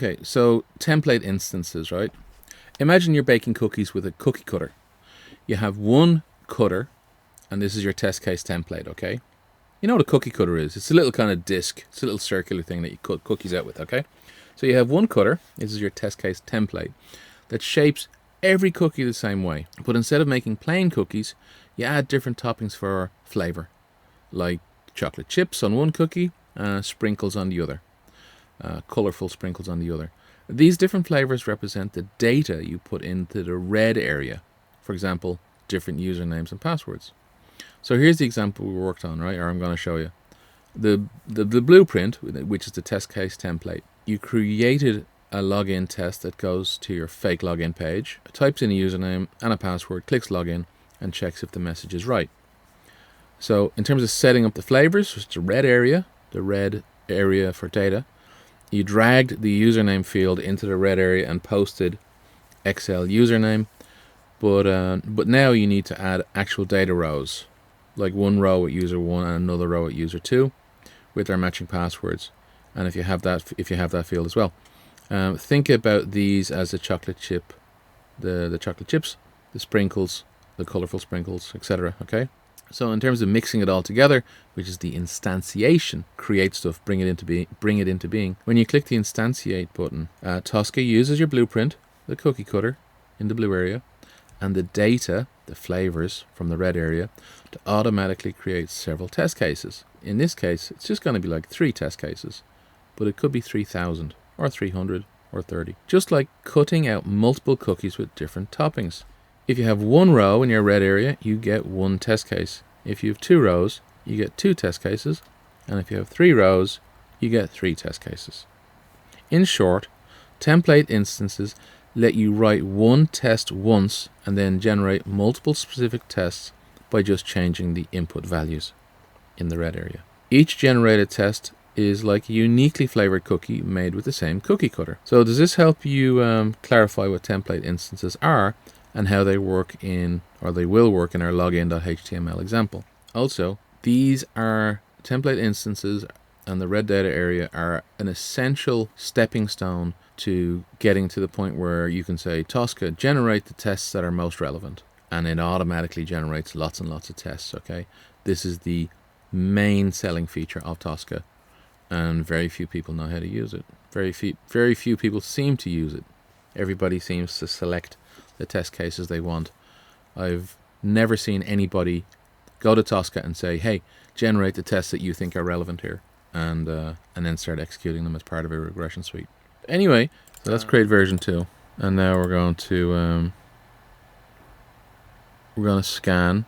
Okay, so template instances, right? Imagine you're baking cookies with a cookie cutter. You have one cutter, and this is your test case template, okay? You know what a cookie cutter is. It's a little kind of disc. It's a little circular thing that you cut cookies out with, okay? So you have one cutter. This is your test case template that shapes every cookie the same way. But instead of making plain cookies, you add different toppings for flavor, like chocolate chips on one cookie, sprinkles on the other, colorful sprinkles on the other. These different flavors represent the data you put into the red area. For example, different usernames and passwords. So here's the example we worked on, right? Or I'm going to show you. The blueprint, which is the test case template, you created a login test that goes to your fake login page, types in a username and a password, clicks login, and checks if the message is right. So in terms of setting up the flavors, it's the red area for data. You dragged the username field into the red area and posted Excel username, but now you need to add actual data rows, like one row at user 1 and another row at user 2, with their matching passwords. And if you have that field as well, think about these as a chocolate chip, the chocolate chips, the sprinkles, the colorful sprinkles, etc. Okay. So in terms of mixing it all together, which is the instantiation, create stuff, bring it into being. When you click the instantiate button, Tosca uses your blueprint, the cookie cutter in the blue area, and the data, the flavors from the red area, to automatically create several test cases. In this case, it's just going to be like 3 test cases, but it could be 3,000 or 300 or 30. Just like cutting out multiple cookies with different toppings. If you have one row in your red area, you get 1 test case. If you have 2 rows, you get 2 test cases. And if you have 3 rows, you get 3 test cases. In short, template instances let you write one test once and then generate multiple specific tests by just changing the input values in the red area. Each generated test is like a uniquely flavored cookie made with the same cookie cutter. So does this help you clarify what template instances are and how they work in, or they will work in, our login.html example? Also, these are template instances, and the red data area are an essential stepping stone to getting to the point where you can say, Tosca, generate the tests that are most relevant, and it automatically generates lots and lots of tests. Okay, this is the main selling feature of Tosca, and very few people know how to use it. Very few people seem to use it. Everybody seems to select the test cases they want. I've never seen anybody go to Tosca and say, hey, generate the tests that you think are relevant here, and then start executing them as part of a regression suite. Anyway, so let's create version 2, and now we're going to scan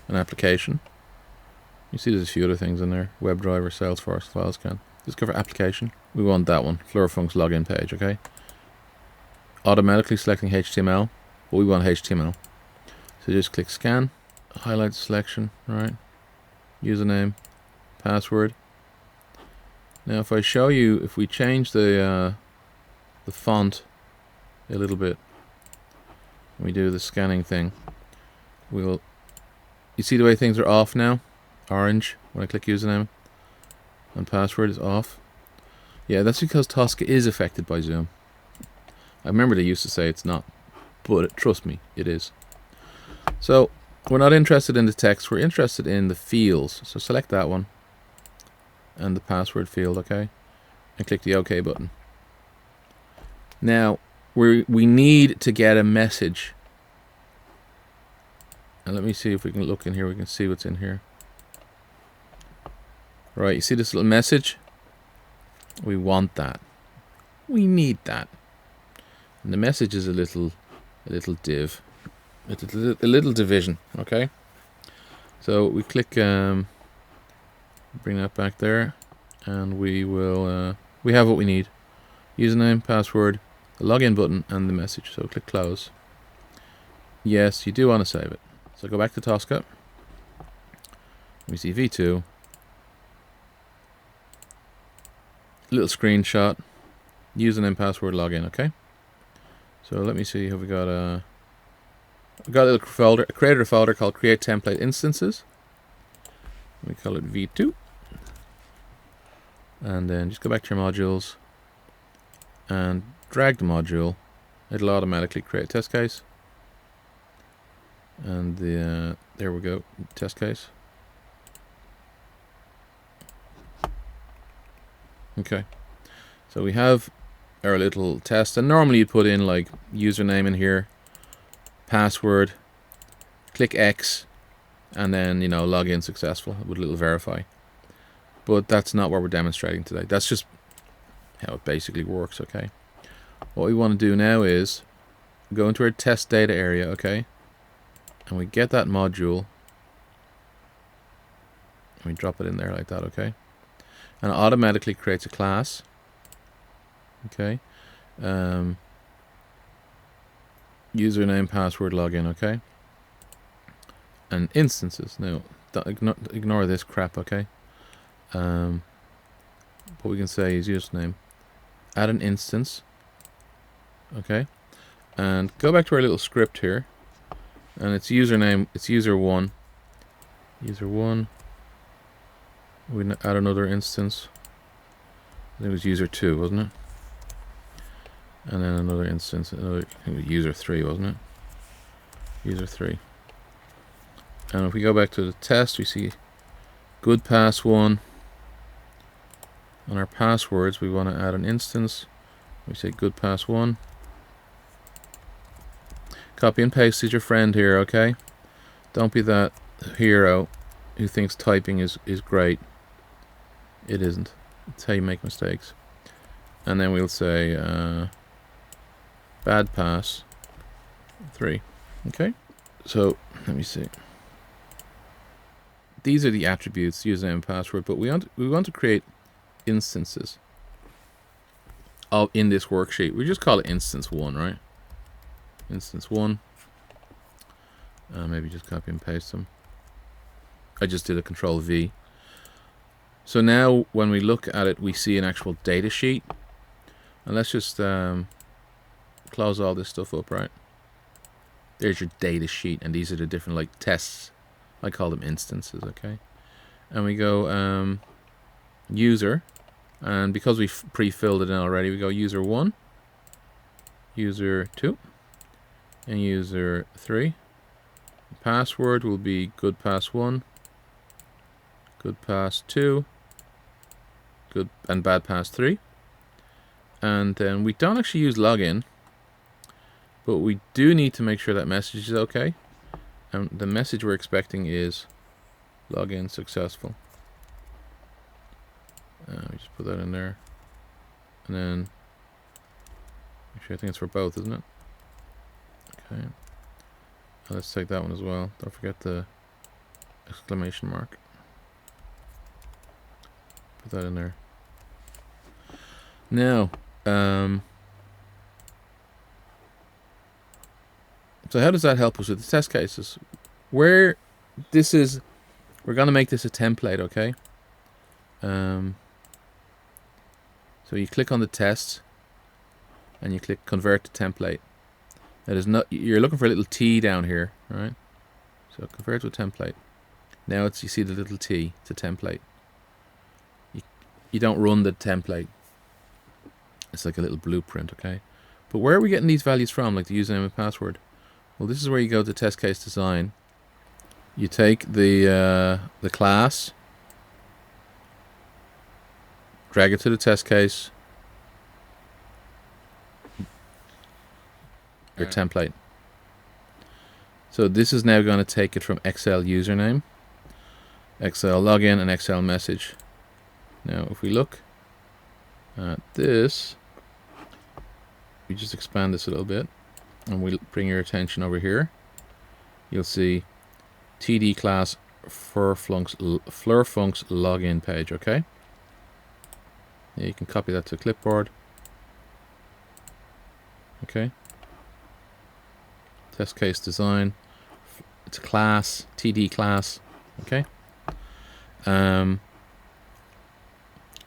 an application. You see there's a few other things in there: WebDriver, Salesforce, file scan. Discover application. We want that one, Flurfunk's login page. Okay. Automatically selecting HTML, but we want HTML. So just click scan, highlight the selection, right? Username, password. Now if I show you, if we change the font a little bit, we do the scanning thing, you see the way things are off now? Orange when I click username, and password is off. Yeah, that's because Tosca is affected by Zoom. I remember they used to say it's not, but trust me, it is. So we're not interested in the text, we're interested in the fields. So select that one and the password field, okay, and click the OK button. Now we need to get a message, and let me see if we can look in here. We can see what's in here. Right, you see this little message? We want that. We need that. And the message is a little div, a little division. Okay. So we click, bring that back there, and we will. We have what we need: username, password, the login button, and the message. So click close. Yes, you do want to save it. So go back to Tosca. We see v2. Little screenshot, username, password, login. Okay. So let me see. Have we got a little folder? Created a folder called Create Template Instances. We call it v2, and then just go back to your modules, and drag the module, it'll automatically create a test case. And there we go, test case. Okay, so we have our little test, and normally you put in like username in here, password, click X, and then, you know, log in successful with a little verify. But that's not what we're demonstrating today. That's just how it basically works. Okay, what we want to do now is go into our test data area, okay, and we get that module and we drop it in there like that, okay, and it automatically creates a class, okay, username, password, login, okay, and instances. Now ignore this crap, okay. What we can say is username, add an instance, okay, and go back to our little script here, and it's username, it's user1, we add another instance. It was user2, wasn't it? And then another instance, another, I think it was user3, wasn't it? User3. And if we go back to the test, we see good pass 1. On our passwords, we want to add an instance. We say good pass 1. Copy and paste is your friend here, okay? Don't be that hero who thinks typing is great. It isn't. It's how you make mistakes. And then we'll say bad pass 3. Okay? So, let me see. These are the attributes, username and password, but we want to create instances of in this worksheet. We just call it instance 1, right? Instance 1. Maybe just copy and paste them. I just did a Control V. So now when we look at it, we see an actual data sheet. And let's just close all this stuff up, right? There's your data sheet, and these are the different like tests. I call them instances, okay? And we go user, and because we've pre-filled it in already, we go user 1, user 2, and user 3. Password will be good pass 1, good pass 2, good and bad pass 3. And then we don't actually use login, but we do need to make sure that message is okay. And the message we're expecting is login successful. We just put that in there. And then, actually I think it's for both, isn't it? Okay. Let's take that one as well. Don't forget the exclamation mark. Put that in there. Now, so how does that help us with the test cases? We're going to make this a template, okay? So you click on the test, and you click convert to template. That is not, you're looking for a little T down here, right? So convert to a template. Now you see the little T, it's a template. You don't run the template. It's like a little blueprint, okay? But where are we getting these values from, like the username and password? Well, this is where you go to test case design. You take the class, drag it to the test case, your template. So this is now going to take it from Excel username, Excel login, and Excel message. Now, if we look at this, we just expand this a little bit, and we'll bring your attention over here. You'll see TD class Flurfunk's login page, okay? Yeah, you can copy that to clipboard. Okay. Test case design. It's a class, TD class, okay?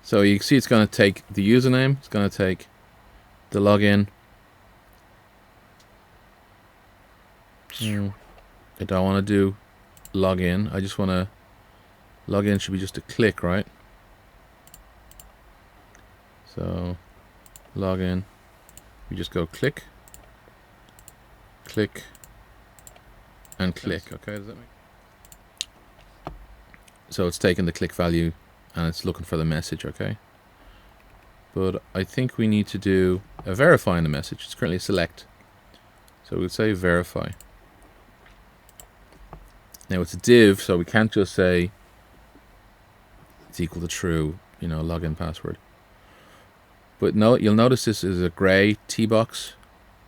So you can see it's going to take the username, it's going to take the login. I don't want to do login. I just want to login should be just a click, right? So login. We just go click, click, and click. Okay, does that make? So it's taking the click value and it's looking for the message. Okay, but I think we need to do a verify in the message. It's currently a select, so we'll say verify. Now it's a div, so we can't just say it's equal to true, you know, login password. But no, you'll notice this is a gray T box,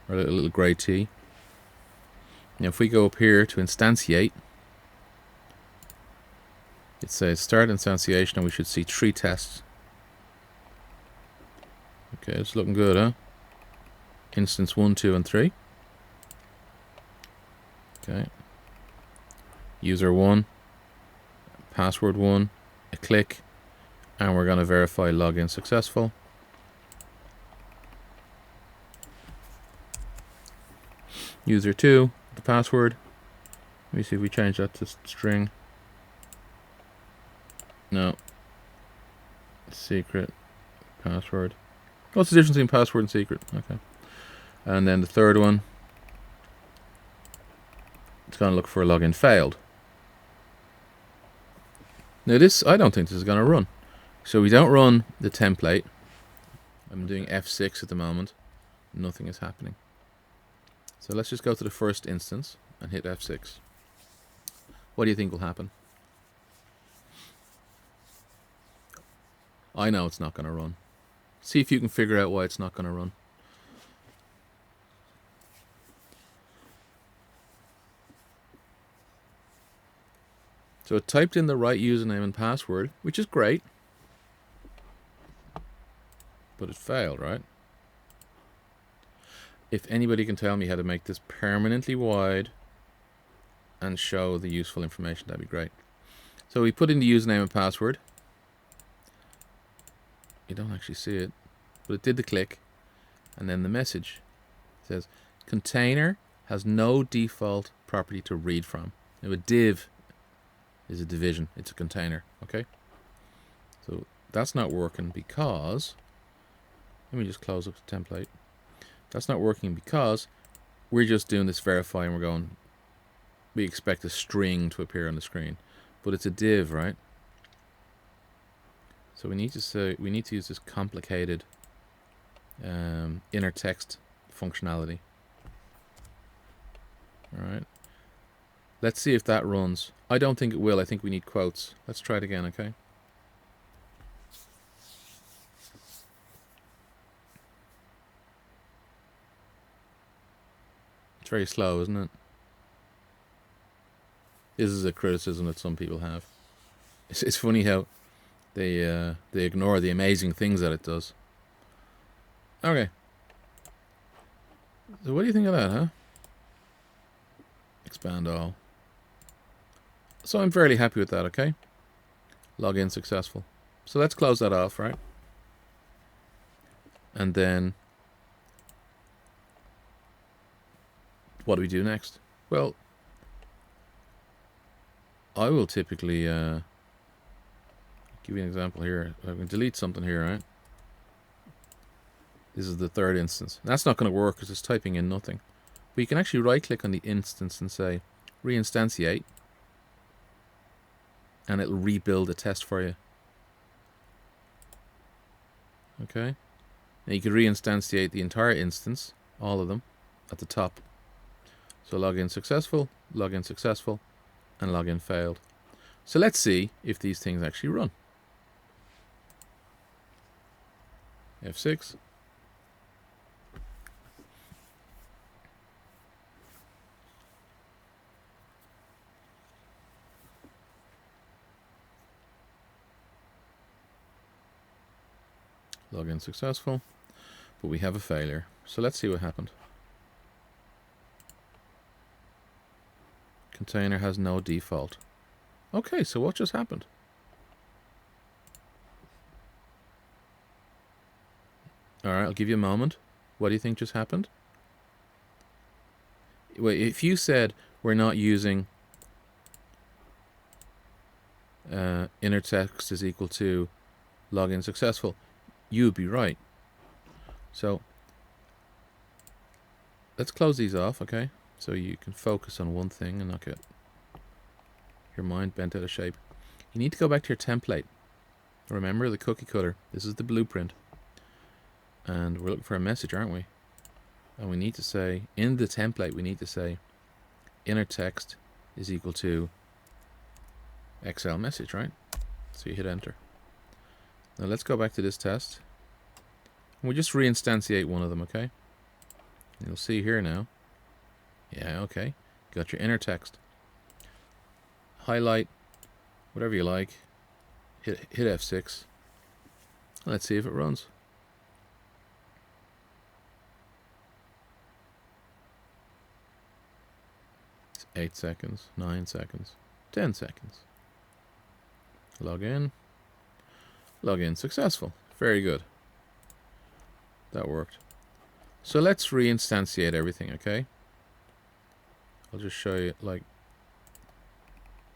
or a little gray T. Now if we go up here to instantiate, it says start instantiation, and we should see 3 tests. Okay, it's looking good, huh? Instance 1, 2, and 3. Okay. User 1, password 1, a click, and we're going to verify login successful. User 2, the password. Let me see if we change that to string. No. Secret. Password. What's the difference between password and secret? Okay. And then the third one, it's going to look for a login failed. Now this, I don't think this is going to run. So we don't run the template. I'm doing F6 at the moment. Nothing is happening. So let's just go to the first instance and hit F6. What do you think will happen? I know it's not going to run. See if you can figure out why it's not going to run. So it typed in the right username and password, which is great. But it failed, right? If anybody can tell me how to make this permanently wide and show the useful information, that'd be great. So we put in the username and password. You don't actually see it, but it did the click. And then the message says, container has no default property to read from. Now a div is a division, it's a container, okay? So that's not working because, let me just close up the template. That's not working because we're just doing this verify and we're going, we expect a string to appear on the screen, but it's a div, right? So we need to say, we need to use this complicated inner text functionality. All right. Let's see if that runs. I don't think it will. I think we need quotes. Let's try it again, okay? It's very slow, isn't it? This is a criticism that some people have. It's funny how they ignore the amazing things that it does. Okay. So what do you think of that, huh? Expand all. So I'm fairly happy with that, okay? Login successful. So let's close that off, right? And then what do we do next? Well, I will typically give you an example here. I can delete something here, right? This is the third instance. That's not going to work because it's typing in nothing. But you can actually right-click on the instance and say reinstantiate, and it'll rebuild a test for you. Okay. Now you could reinstantiate the entire instance, all of them, at the top. So login successful, and login failed. So let's see if these things actually run. F6. Login successful, but we have a failure. So let's see what happened. Container has no default. Okay, so what just happened? Alright, I'll give you a moment. What do you think just happened? Wait, if you said we're not using inner text is equal to login successful, you'd be right. So let's close these off, okay? So you can focus on one thing and not get your mind bent out of shape. You need to go back to your template. Remember the cookie cutter. This is the blueprint. And we're looking for a message, aren't we? And we need to say, in the template, we need to say inner text is equal to XL message, right? So you hit enter. Now let's go back to this test. And we just reinstantiate one of them, okay? And you'll see here now. Yeah, okay. Got your inner text. Highlight, whatever you like. Hit F6. Let's see if it runs. It's 8 seconds, 9 seconds, 10 seconds. Log in. Login successful. Very good. That worked. So let's reinstantiate everything, okay? I'll just show you, like,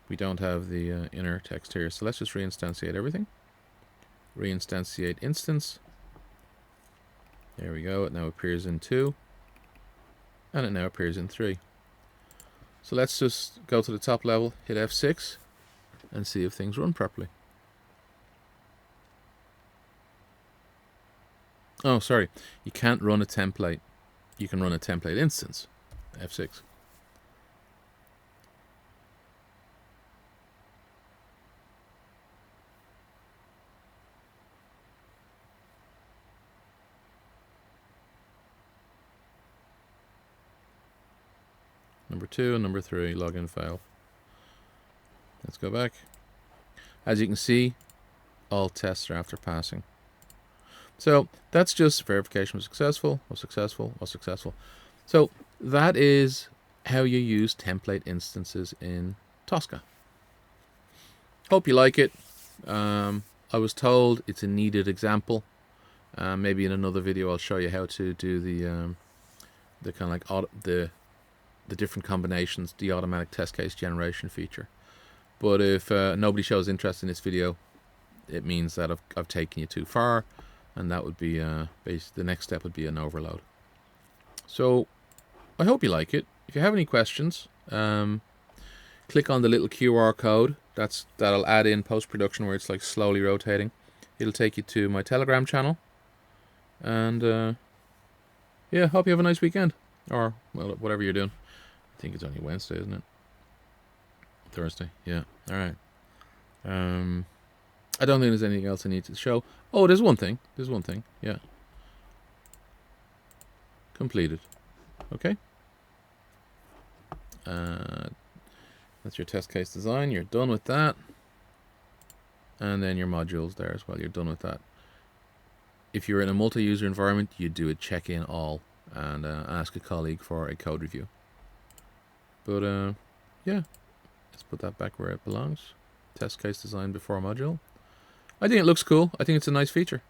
we don't have the inner text here. So let's just reinstantiate everything. Reinstantiate instance. There we go. It now appears in 2. And it now appears in 3. So let's just go to the top level, hit F6, and see if things run properly. Oh, sorry. You can't run a template. You can run a template instance. F6. Number 2 and number 3, login fail. Let's go back. As you can see, all tests are after passing. So that's just verification was successful, was successful, was successful. So that is how you use template instances in Tosca. Hope you like it. I was told it's a needed example. Maybe in another video I'll show you how to do the kind of like the different combinations, the automatic test case generation feature. But if nobody shows interest in this video, it means that I've taken you too far, and that would be the next step would be an overload. So I hope you like it. If you have any questions, click on the little QR code. That'll add in post-production where it's like slowly rotating. It'll take you to my Telegram channel. And yeah, hope you have a nice weekend, or well, whatever you're doing. I think it's only Wednesday, isn't it? Thursday. Yeah. All right. I don't think there's anything else I need to show. Oh, there's one thing. There's one thing. Yeah. Completed. Okay. That's your test case design. You're done with that. And then your modules there as well. You're done with that. If you're in a multi-user environment, you do a check-in all and ask a colleague for a code review. But yeah, let's put that back where it belongs. Test case design before module. I think it looks cool. I think it's a nice feature.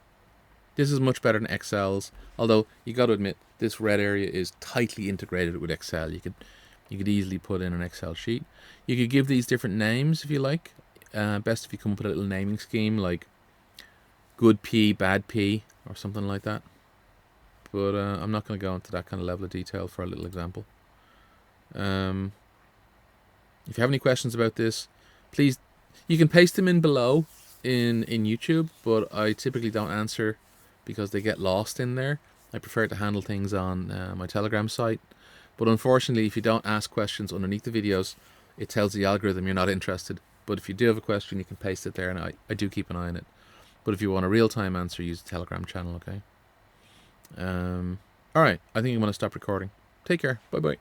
This is much better than Excel's. Although you got to admit, this red area is tightly integrated with Excel. You could easily put in an Excel sheet. You could give these different names if you like. Best if you come up with a little naming scheme like good P, bad P, or something like that. But I'm not going to go into that kind of level of detail for a little example. If you have any questions about this, please, you can paste them in below in YouTube, but I typically don't answer because they get lost in there. I prefer to handle things on my Telegram site. But unfortunately, if you don't ask questions underneath the videos, it tells the algorithm you're not interested. But if you do have a question, you can paste it there, and I do keep an eye on it. But if you want a real-time answer, use the Telegram channel, okay? Alright, I think I'm going to stop recording. Take care. Bye-bye.